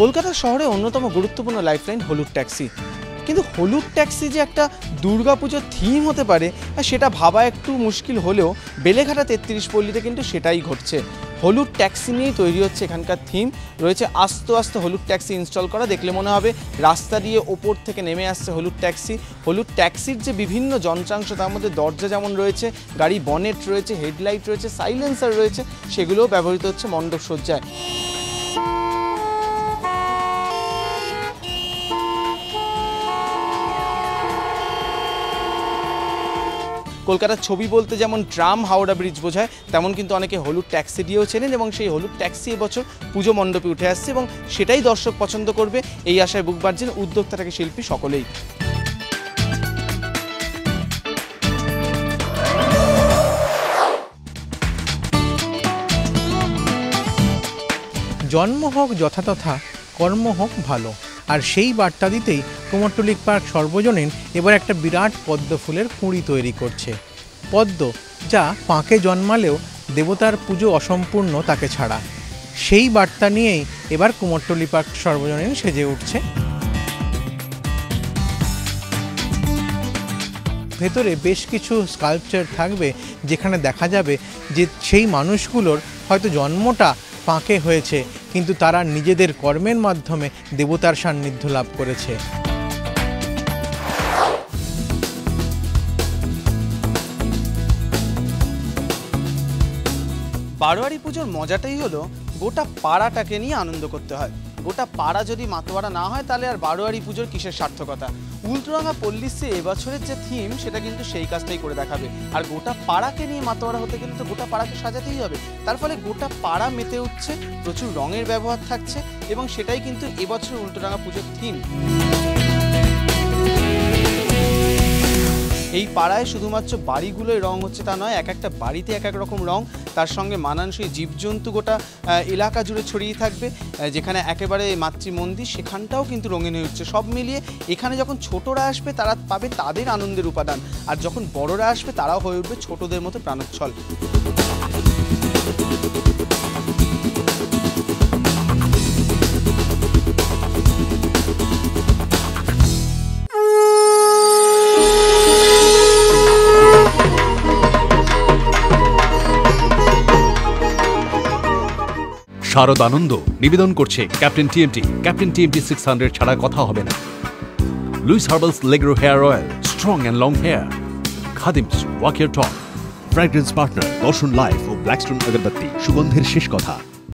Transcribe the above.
কলকাতা শহরে অন্যতম গুরুত্বপূর্ণ লাইফলাইন হলুদ ট্যাক্সি, কিন্তু হলুদ ট্যাক্সি যে একটা দুর্গাপুজোর থিম হতে পারে সেটা ভাবা একটু মুশকিল হলেও বেলেঘাটা ৩৩ পল্লীতে কিন্তু সেটাই ঘটছে। হলুদ ট্যাক্সি নিয়েই তৈরি হচ্ছে এখানকার থিম। রয়েছে আস্তে আস্তে হলুদ ট্যাক্সি ইনস্টল করা, দেখলে মনে হবে রাস্তা দিয়ে ওপর থেকে নেমে আসছে হলুদ ট্যাক্সি। হলুদ ট্যাক্সির যে বিভিন্ন যন্ত্রাংশ, তার মধ্যে দরজা যেমন রয়েছে, গাড়ি বনেট রয়েছে, হেডলাইট রয়েছে, সাইলেন্সার রয়েছে, সেগুলোও ব্যবহৃত হচ্ছে মণ্ডপ সজ্জায়। কলকাতার ছবি বলতে যেমন ট্রাম হাওড়া ব্রিজ বোঝায়, তেমন কিন্তু অনেকে হলুদ ট্যাক্সি দিয়েও চেনেন এবং সেই হলুদ ট্যাক্সি এবছর পুজো মণ্ডপে উঠে আসছে এবং সেটাই দর্শক পছন্দ করবে, এই আশায় বুক বাঁধছেন উদ্যোক্তা থেকে শিল্পী সকলেই। জন্ম হোক যথাতথা, কর্ম হোক ভালো, আর সেই বার্তা দিতেই কুমোরটুলি পার্ক সর্বজনীন এবার একটা বিরাট পদ্ম ফুলের কুঁড়ি তৈরি করছে। পদ্ম যা পাঁকে জন্মালেও দেবতার পুজো অসম্পূর্ণ তাকে ছাড়া, সেই বার্তা নিয়েই এবার কুমোরটুলি পার্ক সর্বজনীন সেজে উঠছে। ভেতরে বেশ কিছু স্কাল্পচার থাকবে, যেখানে দেখা যাবে যে সেই মানুষগুলোর হয়তো জন্মটা পাঁকে হয়েছে, কিন্তু তারা নিজেদের কর্মের মাধ্যমে দেবতার সান্নিধ্য লাভ করেছে। বারোয়ারি পুজোর মজাটাই হলো গোটা পাড়াটাকে নিয়ে আনন্দ করতে হয়। গোটা পাড়া যদি মাতোয়ারা না হয় তাহলে আর বারোয়ারি পুজোর কিসের সার্থকতা। উল্টোডাঙা পল্লীশ্রী এবছরের যে থিম সেটা কিন্তু সেই কাজটাই করে দেখাবে। আর গোটা পাড়াকে নিয়ে মাতোয়ারা হতে গেলে তো গোটা পাড়াকে সাজাতেই হবে, তার ফলে গোটা পাড়া মেতে উঠছে, প্রচুর রঙের ব্যবহার থাকছে এবং সেটাই কিন্তু এবছর উল্টোডাঙা পুজোর থিম। এই পাড়ায় শুধুমাত্র বাড়িগুলোই রং হচ্ছে তা নয়, এক একটা বাড়িতে এক এক রকম রং, তার সঙ্গে মানানসই জীবজন্তু গোটা এলাকা জুড়ে ছড়িয়ে থাকবে। যেখানে একেবারে মাতৃমন্দির সেখানটাও কিন্তু রঙিন হয়ে উঠছে। সব মিলিয়ে এখানে যখন ছোটরা আসবে তারা পাবে তাদের আনন্দের উপাদান, আর যখন বড়রা আসবে তারাও হয়ে উঠবে ছোটদের মতো প্রাণোচ্ছল। শারদ আনন্দ নিবেদন করছে ক্যাপ্টেন টিএমটি। ক্যাপ্টেন টিএমটি 600 ছাড়া কথা হবে না। লুইস হার্বালস লেগ্রো hair oil, strong and long hair. Khadims walk your talk. Fragrance partner Darshan life ও ব্ল্যাকস্টোন আগরবাতি, সুগন্ধের শেষ কথা।